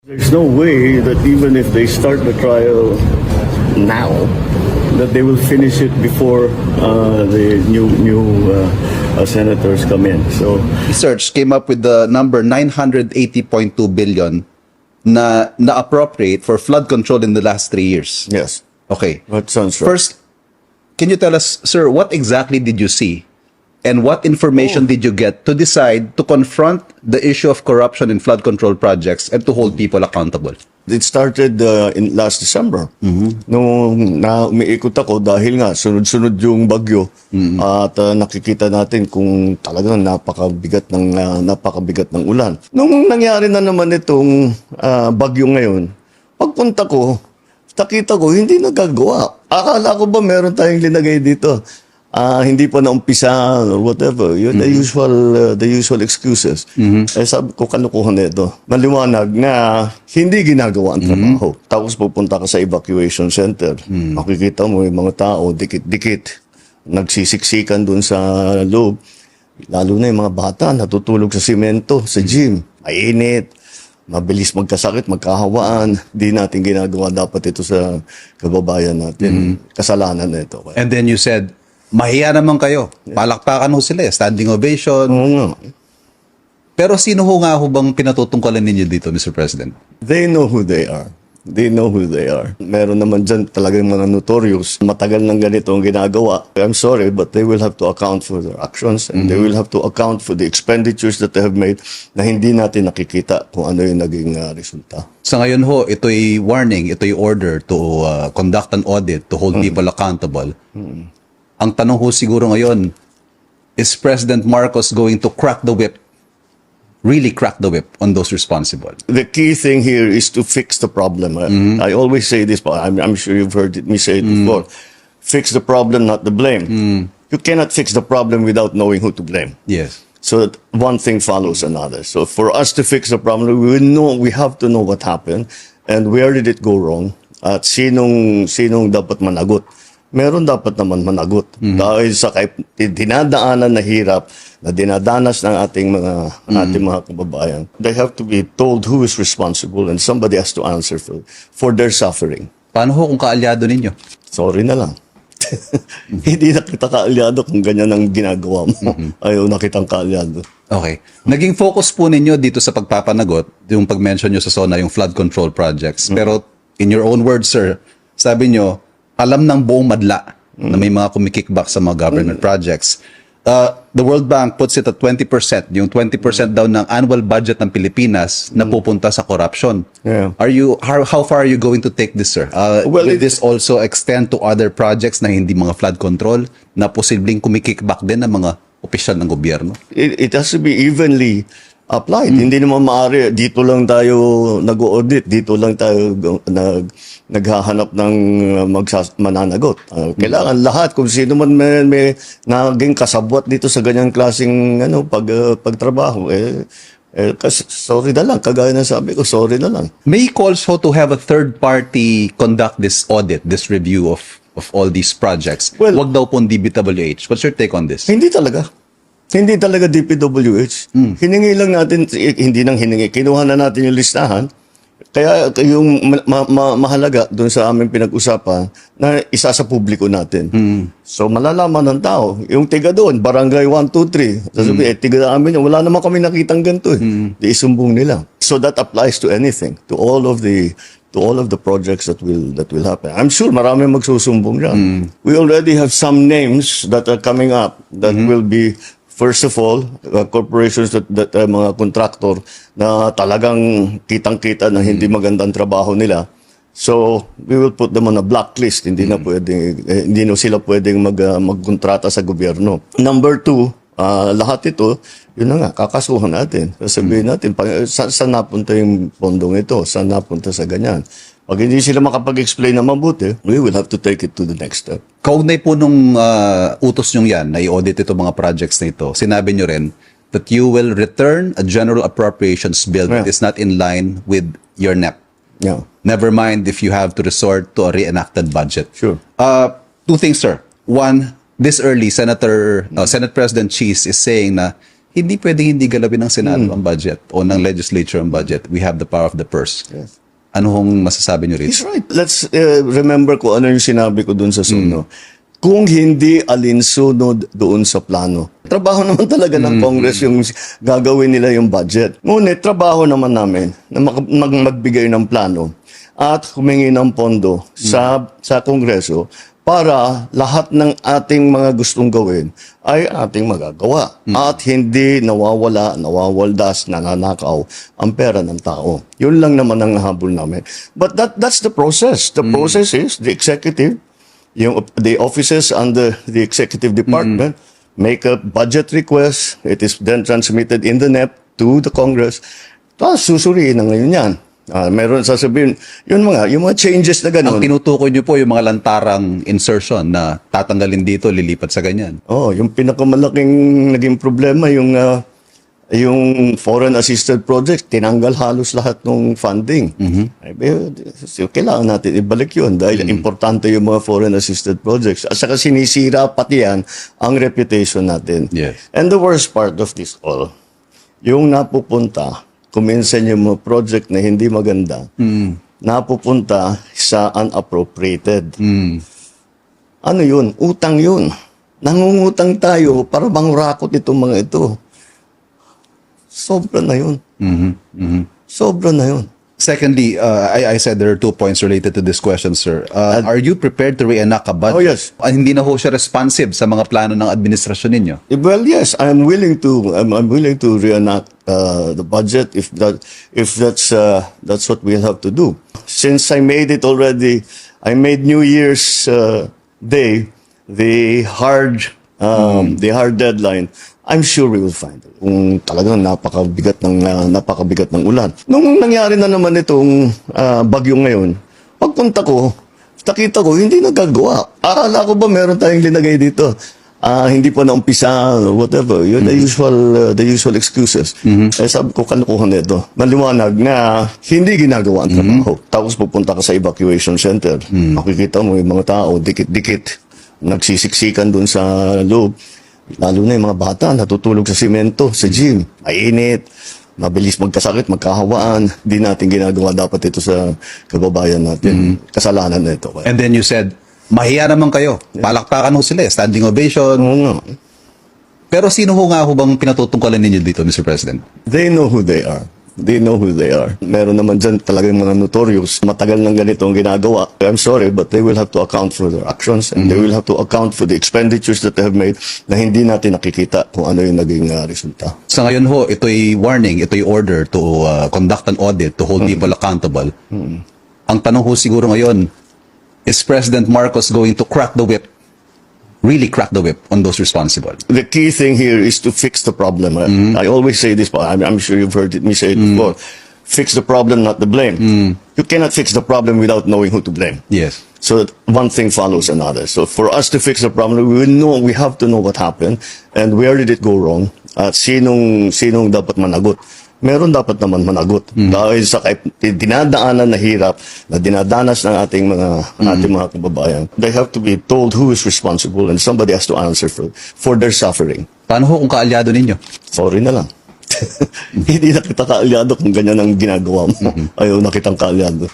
There's no way that even if they start the trial now, that they will finish it before the new senators come in. So Research came up with the number 980.2 billion na appropriate for flood control in the last 3 years. yes, Okay. that sounds right. First, can you tell us, sir, what exactly did you see? And what information did you get to decide to confront the issue of corruption in flood control projects and to hold people accountable? It started in last December. Nung umiikot ako dahil nga sunod-sunod yung bagyo at nakikita natin kung talagang napakabigat ng ulan. Nung nangyari na naman itong bagyo ngayon, pagpunta ko, nakita ko hindi nagagawa. Akala ko ba meron tayong linagay dito? Hindi pa naumpisa or whatever. Yun, the usual excuses. Eh, sabi ko, kanukuhan na ito. Maliwanag na hindi ginagawa ang trabaho. Tapos pupunta ka sa evacuation center. Makikita mo yung mga tao, dikit-dikit, nagsisiksikan dun sa loob. Lalo na yung mga bata, natutulog sa simento, sa gym. Mainit. Mabilis magkasakit, magkahawaan. Di natin ginagawa dapat ito sa kababayan natin. Kasalanan na ito. And then you said, mahiya naman kayo. Palakpakan ho sila, standing ovation. Oo nga. Pero sino ho nga ho bang pinatutungkalan ninyo dito, Mr. President? They know who they are. They know who they are. Meron naman dyan talagang mga notorious. Matagal ng ganito ang ginagawa. I'm sorry, but they will have to account for their actions and they will have to account for the expenditures that they have made na hindi natin nakikita kung ano yung naging resulta. Sa ngayon ho, ito'y warning, ito'y order to conduct an audit, to hold people accountable. Ang tanong ho siguro ngayon, is President Marcos going to crack the whip, really crack the whip on those responsible? The key thing here is to fix the problem. I always say this, but I'm sure you've heard me say it before. Fix the problem, not the blame. You cannot fix the problem without knowing who to blame. Yes. So that one thing follows another. So for us to fix the problem, we have to know what happened and where did it go wrong at sinong dapat managot. Meron dapat naman managot dahil sa dinadaanan na hirap na dinadanas ng ating mga kababayan. They have to be told who is responsible and somebody has to answer for their suffering. Paano ho kung kaalyado ninyo? Sorry na lang. Hindi na kita kaalyado kung ganyan ang ginagawa mo. Ayaw na kitang kaalyado. Okay. Naging focus po ninyo dito sa pagpapanagot, yung pag-mention nyo sa SONA, yung flood control projects. Pero in your own words, sir, sabi nyo, alam ng buong madla na may mga kumikickback sa mga government projects. The World Bank puts it at 20%. Yung 20% daw ng annual budget ng Pilipinas na pupunta sa corruption. Yeah. How far are you going to take this, sir? Will this also extend to other projects na hindi mga flood control na posibleng kumikickback din ng mga opisyal ng gobyerno? It has to be evenly applied. Hindi naman maaari, dito lang tayo nag-audit, dito lang tayo naghahanap ng mananagot. Kailangan lahat, kung sino man may naging kasabwat dito sa ganyang klaseng pagtrabaho, kasi sorry na lang, kagaya na sabi ko, sorry na lang. May calls ho to have a third party conduct this audit, this review of all these projects. Well, wag daw pong DPWH. What's your take on this? Hindi talaga DPWH. Hiningi lang natin, hindi nang hiningi, kinuha na natin yung listahan. Kaya yung mahalaga doon sa aming pinag-usapan na isa sa publiko natin. So malalaman ng tao, yung tiga doon, barangay 1, 2, 3, sasabihin, tiga namin yun, wala naman kami nakitang ganito Di isumbong nila. So that applies to anything, to all of the projects that will happen. I'm sure maraming magsusumbong dyan. We already have some names that are coming up that will be, first of all, corporations that mga contractor na talagang kitang-kita na hindi magandang trabaho nila. So, we will put them on a blacklist. Hindi na sila pwedeng magkontrata sa gobyerno. Number 2, lahat ito, yun na nga, kakasuhan natin. Sasabihin natin, saan napunta yung pondong ito? Saan napunta sa ganyan? Pag hindi sila makapag-explain na mabuti, we will have to take it to the next step. Kaugnay po nung utos nyong yan, na i-audit ito mga projects na ito, sinabi nyo rin that you will return a general appropriations bill that is not in line with your NEP. Yeah. Never mind if you have to resort to a reenacted budget. Sure. 2 things, sir. One, this early, Senate President Cheese is saying na hindi pwedeng hindi galawin ng Senado ang budget o ng legislature ang budget. We have the power of the purse. Yes. Ano hong masasabi niyo rito? He's right. Let's remember ko ano yung sinabi ko dun sa Suno. Kung hindi alinsunod doon sa plano. Trabaho naman talaga ng Congress yung gagawin nila yung budget. Ngunit trabaho naman namin na magbigay ng plano at humingi ng pondo sa Kongreso para lahat ng ating mga gustong gawin ay ating magagawa. At hindi nawawaldas, nananakaw ang pera ng tao. Yun lang naman ang habol namin. But that's the process. The process is the executive, the offices under the executive department make a budget request. It is then transmitted in the NEP to the Congress. Tapos susuriin na ngayon yan. Meron sasabihin, yung mga changes na Ang gano'n. tinutukoy niyo po yung mga lantarang insertion na tatanggalin dito, lilipat sa ganyan. Yung pinakamalaking naging problema, yung foreign assisted project, tinanggal halos lahat ng funding. Kailangan natin ibalik yun dahil importante yung mga foreign assisted projects. At saka sinisira pati yan ang reputation natin. Yes. And the worst part of this all, yung napupunta, kuminsan yung mga project na hindi maganda, napupunta sa unappropriated. Ano yun? Utang yun. Nangungutang tayo para mangrakot itong mga ito. Sobra na yun. Sobra na yun. Secondly, I said there are 2 points related to this question, sir. Are you prepared to reenact a budget? Oh, yes. Hindi na ho siya responsive sa mga plano ng administrasyon ninyo? Well, yes, I'm willing to reenact the budget if that's what we'll have to do. Since I made it already, I made New Year's Day the hard deadline. I'm sure we will find it. Kung talagang napakabigat ng ulan. Nung nangyari na naman itong bagyo ngayon, pagpunta ko, nakita ko, hindi nagagawa. Akala ko ba meron tayong linagay dito? Hindi pa naumpisa, whatever. Yun, the usual excuses. Eh, sabi ko, kalukuhan na ito. Maliwanag na hindi ginagawa ang trabaho. Tapos pupunta ka sa evacuation center. Makikita mo yung mga tao, dikit-dikit, nagsisiksikan dun sa loob. Lalo na yung mga bata, natutulog sa simento, sa gym. Mainit, mabilis magkasakit, magkahawaan. Di natin ginagawa dapat ito sa kababayan natin. Kasalanan na ito. And then you said, mahiya naman kayo. Palakpakan ho sila, standing ovation. Oo nga. Pero sino ho nga ho bang pinatutungkalan ninyo dito, Mr. President? They know who they are. They know who they are. Meron naman dyan talagang mga notorious. Matagal ng ganito ang ginagawa. I'm sorry, but they will have to account for their actions and they will have to account for the expenditures that they have made na hindi natin nakikita kung ano yung naging resulta. Sa ngayon ho, ito'y warning, ito'y order to conduct an audit, to hold people accountable. Ang tanong ho siguro ngayon, is President Marcos going to crack the whip, really crack the whip on those responsible? The key thing here is to fix the problem. I always say this, but I'm sure you've heard me say it before. Fix the problem, not the blame. You cannot fix the problem without knowing who to blame. Yes. So one thing follows another. So for us to fix the problem, we have to know what happened and where did it go wrong at sinong dapat managot. Meron dapat naman managot dahil sa dinadaanan na hirap na dinadanas ng ating mga kababayan. They have to be told who is responsible and somebody has to answer for their suffering. Paano ho kung kaalyado ninyo? Sorry na lang. Hindi na kita kaalyado kung ganyan ang ginagawa mo. Ayaw na kitang kaalyado.